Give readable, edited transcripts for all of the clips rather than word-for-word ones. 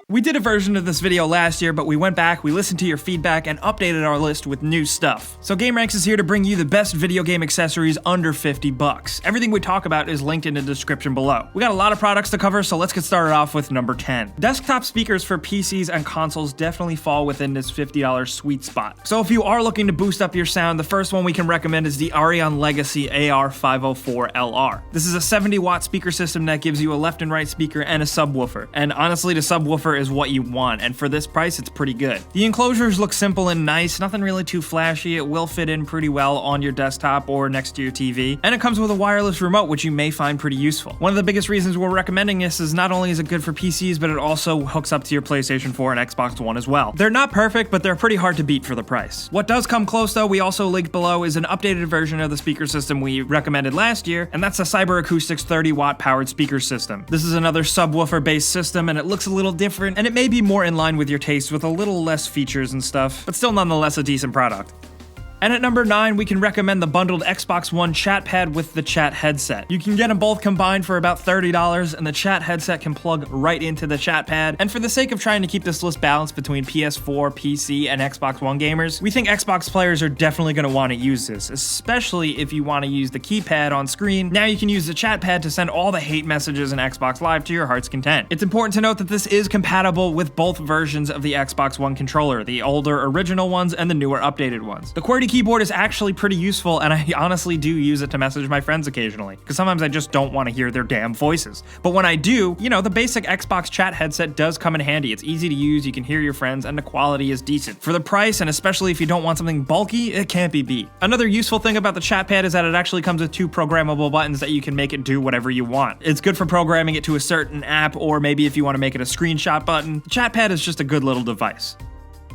We did a version of this video last year, but we went back, we listened to your feedback, and updated our list with new stuff. So gameranx is here to bring you the best video game accessories under 50 bucks. Everything we talk about is linked in the description below. We got a lot of products to cover, so let's get started off with number 10. Desktop speakers for PCs and consoles definitely fall within this $50 sweet spot. So if you are looking to boost up your sound, the first one we can recommend is the Arion Legacy AR504LR. This is a 70-watt speaker system that gives you a left and right speaker and a subwoofer. And honestly, the subwoofer is what you want, and for this price, it's pretty good. The enclosures look simple and nice, nothing really too flashy. It will fit in pretty well on your desktop or next to your TV, and it comes with a wireless remote, which you may find pretty useful. One of the biggest reasons we're recommending this is not only is it good for PCs, but it also hooks up to your PlayStation 4 and Xbox One as well. They're not perfect, but they're pretty hard to beat for the price. What does come close though, we also linked below, is an updated version of the speaker system we recommended last year, and that's the Cyber Acoustics 30-watt powered speaker system. This is another subwoofer-based system, and it looks a little different, and it may be more in line with your taste with a little less features and stuff, but still nonetheless a decent product. And at number 9, we can recommend the bundled Xbox One chatpad with the chat headset. You can get them both combined for about $30, and the chat headset can plug right into the chatpad. And for the sake of trying to keep this list balanced between PS4, PC, and Xbox One gamers, we think Xbox players are definitely going to want to use this, especially if you want to use the keypad on screen. Now you can use the chatpad to send all the hate messages in Xbox Live to your heart's content. It's important to note that this is compatible with both versions of the Xbox One controller, the older original ones and the newer updated ones. The QWERTY keyboard is actually pretty useful, and I honestly do use it to message my friends occasionally, because sometimes I just don't want to hear their damn voices. But when I do, you know, the basic Xbox chat headset does come in handy. It's easy to use, you can hear your friends, and the quality is decent. For the price, and especially if you don't want something bulky, it can't be beat. Another useful thing about the chatpad is that it actually comes with 2 programmable buttons that you can make it do whatever you want. It's good for programming it to a certain app, or maybe if you want to make it a screenshot button. The chatpad is just a good little device.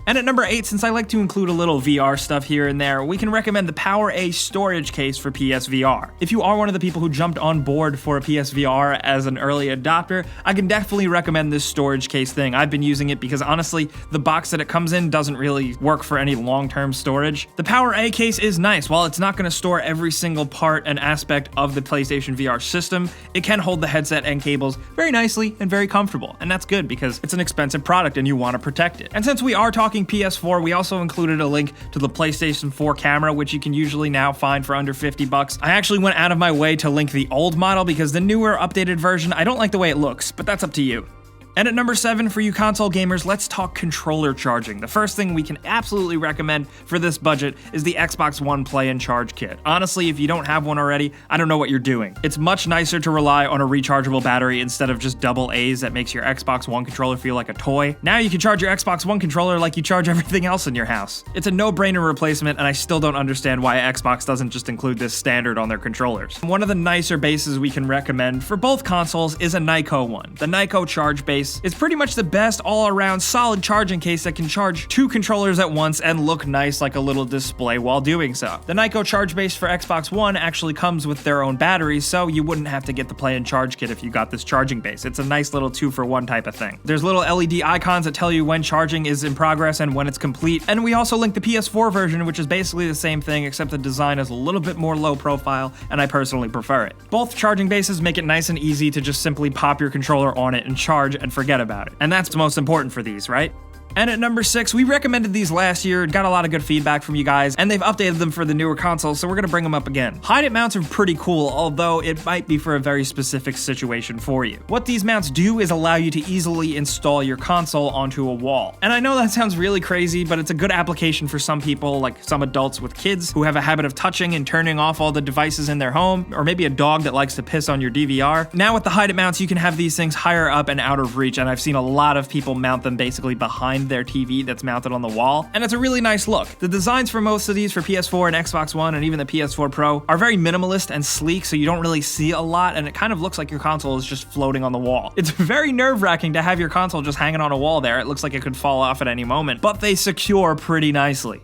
And at number 8, since I like to include a little VR stuff here and there, we can recommend the PowerA storage case for PSVR. If you are one of the people who jumped on board for a PSVR as an early adopter, I can definitely recommend this storage case thing. I've been using it because honestly, the box that it comes in doesn't really work for any long-term storage. The PowerA case is nice. While it's not going to store every single part and aspect of the PlayStation VR system, it can hold the headset and cables very nicely and very comfortable. And that's good because it's an expensive product and you want to protect it. And since we are talking PS4, we also included a link to the PlayStation 4 camera, which you can usually now find for under 50 bucks. I actually went out of my way to link the old model because the newer updated version, I don't like the way it looks, but that's up to you. And at number 7, for you console gamers, let's talk controller charging. The first thing we can absolutely recommend for this budget is the Xbox One Play and Charge Kit. Honestly, if you don't have one already, I don't know what you're doing. It's much nicer to rely on a rechargeable battery instead of just double A's that makes your Xbox One controller feel like a toy. Now you can charge your Xbox One controller like you charge everything else in your house. It's a no-brainer replacement, and I still don't understand why Xbox doesn't just include this standard on their controllers. One of the nicer bases we can recommend for both consoles is a Nyko one. The Nyko Charge Base is pretty much the best all-around solid charging case that can charge 2 controllers at once and look nice like a little display while doing so. The Nyko Charge Base for Xbox One actually comes with their own batteries, so you wouldn't have to get the Play and Charge Kit if you got this charging base. It's a nice little 2-for-1 type of thing. There's little LED icons that tell you when charging is in progress and when it's complete, and we also linked the PS4 version, which is basically the same thing except the design is a little bit more low profile, and I personally prefer it. Both charging bases make it nice and easy to just simply pop your controller on it and charge and forget about it. And that's the most important for these, right? And at number 6, we recommended these last year, got a lot of good feedback from you guys, and they've updated them for the newer consoles, so we're gonna bring them up again. Hide-it mounts are pretty cool, although it might be for a very specific situation for you. What these mounts do is allow you to easily install your console onto a wall. And I know that sounds really crazy, but it's a good application for some people, like some adults with kids who have a habit of touching and turning off all the devices in their home, or maybe a dog that likes to piss on your DVR. Now with the hide-it mounts, you can have these things higher up and out of reach, and I've seen a lot of people mount them basically behind their TV that's mounted on the wall, and it's a really nice look. The designs for most of these for PS4 and Xbox One and even the PS4 Pro are very minimalist and sleek, so you don't really see a lot, and it kind of looks like your console is just floating on the wall. It's very nerve-wracking to have your console just hanging on a wall there. It looks like it could fall off at any moment, but they secure pretty nicely.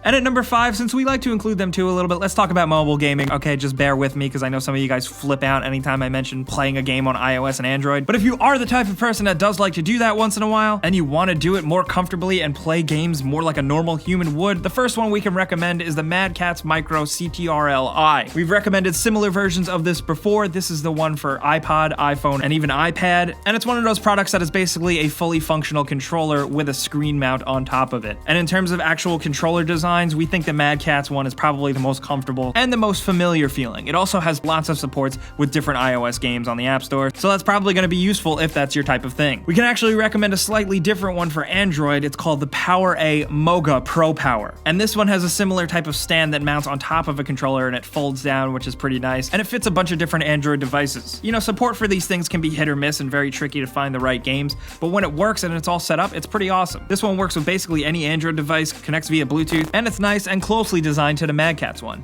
And at number 5, since we like to include them too a little bit, let's talk about mobile gaming. Okay, just bear with me because I know some of you guys flip out anytime I mention playing a game on iOS and Android. But if you are the type of person that does like to do that once in a while, and you want to do it more comfortably and play games more like a normal human would, the first one we can recommend is the Mad Catz Micro CTRL-I. We've recommended similar versions of this before. This is the one for iPod, iPhone, and even iPad, and it's one of those products that is basically a fully functional controller with a screen mount on top of it. And in terms of actual controller designs, we think the Mad Catz one is probably the most comfortable and the most familiar feeling. It also has lots of supports with different iOS games on the App Store, so that's probably going to be useful if that's your type of thing. We can actually recommend a slightly different one for Android. It's called the PowerA Moga Pro Power. And this one has a similar type of stand that mounts on top of a controller and it folds down, which is pretty nice, and it fits a bunch of different Android devices. You know, support for these things can be hit or miss and very tricky to find the right games, but when it works and it's all set up, it's pretty awesome. This one works with basically any Android device, connects via Bluetooth, and it's nice and closely designed to the Mad Catz one.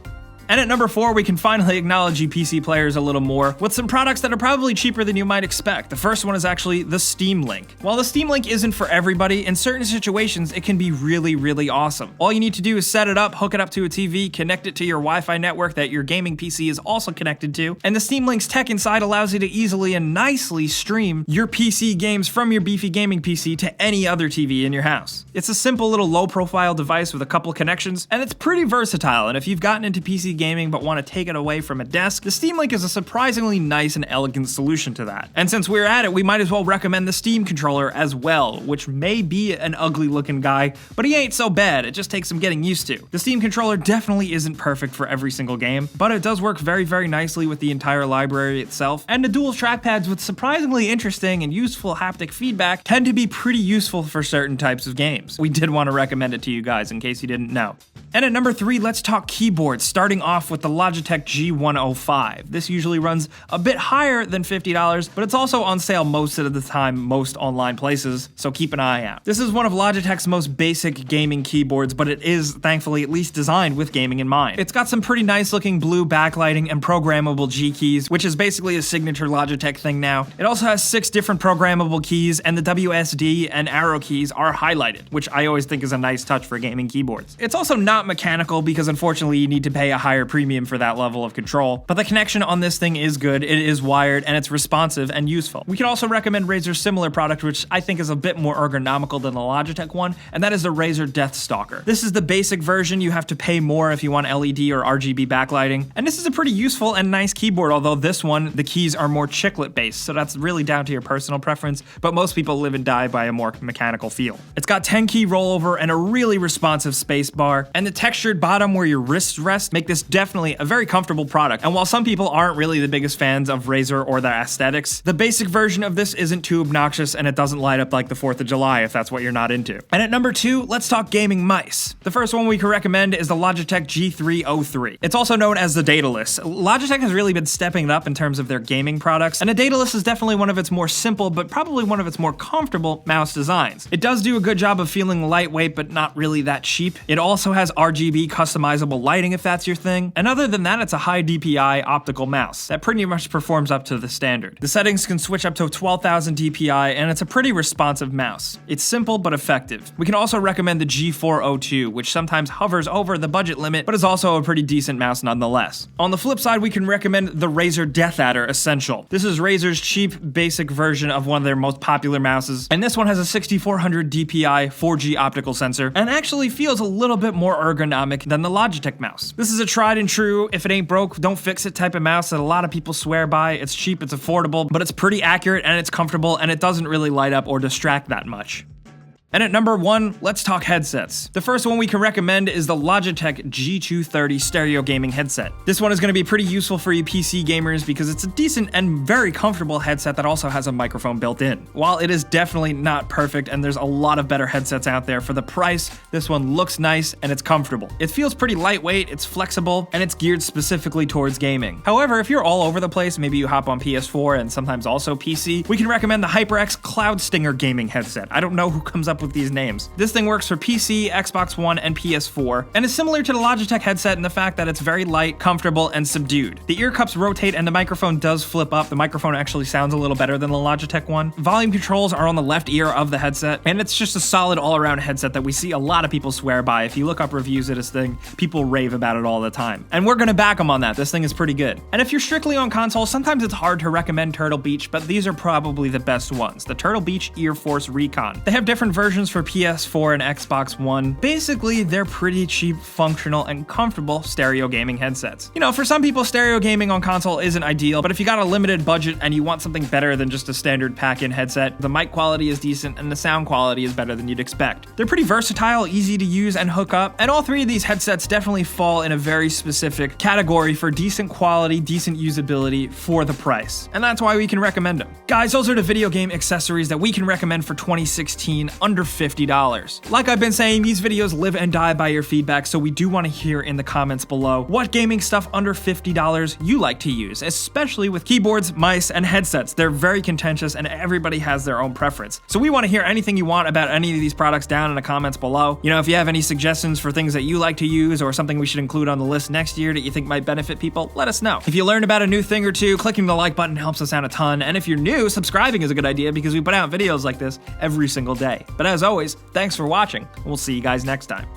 And at number 4, we can finally acknowledge you PC players a little more with some products that are probably cheaper than you might expect. The first one is actually the Steam Link. While the Steam Link isn't for everybody, in certain situations it can be really, really awesome. All you need to do is set it up, hook it up to a TV, connect it to your Wi-Fi network that your gaming PC is also connected to, and the Steam Link's tech inside allows you to easily and nicely stream your PC games from your beefy gaming PC to any other TV in your house. It's a simple little low-profile device with a couple connections, and it's pretty versatile, and if you've gotten into PC gaming but want to take it away from a desk, the Steam Link is a surprisingly nice and elegant solution to that. And since we're at it, we might as well recommend the Steam controller as well, which may be an ugly looking guy, but he ain't so bad, it just takes some getting used to. The Steam controller definitely isn't perfect for every single game, but it does work very, very nicely with the entire library itself, and the dual trackpads with surprisingly interesting and useful haptic feedback tend to be pretty useful for certain types of games. We did want to recommend it to you guys in case you didn't know. And at number 3, let's talk keyboards, starting off with the Logitech G230. This usually runs a bit higher than $50, but it's also on sale most of the time, most online places, so keep an eye out. This is one of Logitech's most basic gaming keyboards, but it is, thankfully, at least designed with gaming in mind. It's got some pretty nice looking blue backlighting and programmable G keys, which is basically a signature Logitech thing now. It also has 6 different programmable keys, and the WSD and arrow keys are highlighted, which I always think is a nice touch for gaming keyboards. It's also not mechanical because unfortunately you need to pay a higher premium for that level of control, but the connection on this thing is good, it is wired, and it's responsive and useful. We can also recommend Razer's similar product, which I think is a bit more ergonomical than the Logitech one, and that is the Razer Deathstalker. This is the basic version. You have to pay more if you want LED or RGB backlighting, and this is a pretty useful and nice keyboard, although this one, the keys are more chiclet based, so that's really down to your personal preference, but most people live and die by a more mechanical feel. It's got 10 key rollover and a really responsive space bar, and the textured bottom where your wrists rest make this definitely a very comfortable product. And while some people aren't really the biggest fans of Razer or their aesthetics, the basic version of this isn't too obnoxious and it doesn't light up like the 4th of July if that's what you're not into. And at number 2, let's talk gaming mice. The first one we can recommend is the Logitech G230. It's also known as the Daedalus. Logitech has really been stepping it up in terms of their gaming products, and the Daedalus is definitely one of its more simple but probably one of its more comfortable mouse designs. It does do a good job of feeling lightweight but not really that cheap. It also has RGB customizable lighting if that's your thing, and other than that, it's a high DPI optical mouse that pretty much performs up to the standard. The settings can switch up to 12,000 DPI, and it's a pretty responsive mouse. It's simple but effective. We can also recommend the G402, which sometimes hovers over the budget limit, but is also a pretty decent mouse nonetheless. On the flip side, we can recommend the Razer DeathAdder Essential. This is Razer's cheap, basic version of one of their most popular mouses, and this one has a 6400 DPI 4G optical sensor, and actually feels a little bit more ergonomic than the Logitech mouse. This is a tried and true, if it ain't broke, don't fix it type of mouse that a lot of people swear by. It's cheap, it's affordable, but it's pretty accurate and it's comfortable, and it doesn't really light up or distract that much. And at number 1, let's talk headsets. The first one we can recommend is the Logitech G230 stereo gaming headset. This one is going to be pretty useful for you PC gamers because it's a decent and very comfortable headset that also has a microphone built in. While it is definitely not perfect and there's a lot of better headsets out there, for the price, this one looks nice and it's comfortable. It feels pretty lightweight, it's flexible, and it's geared specifically towards gaming. However, if you're all over the place, maybe you hop on PS4 and sometimes also PC, we can recommend the HyperX Cloud Stinger gaming headset. I don't know who comes up up with these names. This thing works for PC, Xbox One, and PS4, and is similar to the Logitech headset in the fact that it's very light, comfortable, and subdued. The ear cups rotate and the microphone does flip up. The microphone actually sounds a little better than the Logitech one. Volume controls are on the left ear of the headset, and it's just a solid all-around headset that we see a lot of people swear by. If you look up reviews of this thing, people rave about it all the time. And we're gonna back them on that. This thing is pretty good. And if you're strictly on console, sometimes it's hard to recommend TurtleBeach, but these are probably the best ones. The TurtleBeach Earforce Recon. They have different versions for PS4 and Xbox One. Basically, they're pretty cheap, functional, and comfortable stereo gaming headsets. You know, for some people, stereo gaming on console isn't ideal, but if you got a limited budget and you want something better than just a standard pack-in headset, the mic quality is decent and the sound quality is better than you'd expect. They're pretty versatile, easy to use and hook up, and all three of these headsets definitely fall in a very specific category for decent quality, decent usability for the price. And that's why we can recommend them. Guys, those are the video game accessories that we can recommend for 2016 under $50. Like I've been saying, these videos live and die by your feedback, so we do want to hear in the comments below what gaming stuff under $50 you like to use, especially with keyboards, mice, and headsets. They're very contentious and everybody has their own preference. So we want to hear anything you want about any of these products down in the comments below. You know, if you have any suggestions for things that you like to use or something we should include on the list next year that you think might benefit people, let us know. If you learned about a new thing or two, clicking the like button helps us out a ton. And if you're new, subscribing is a good idea because we put out videos like this every single day. But as always, thanks for watching. We'll see you guys next time.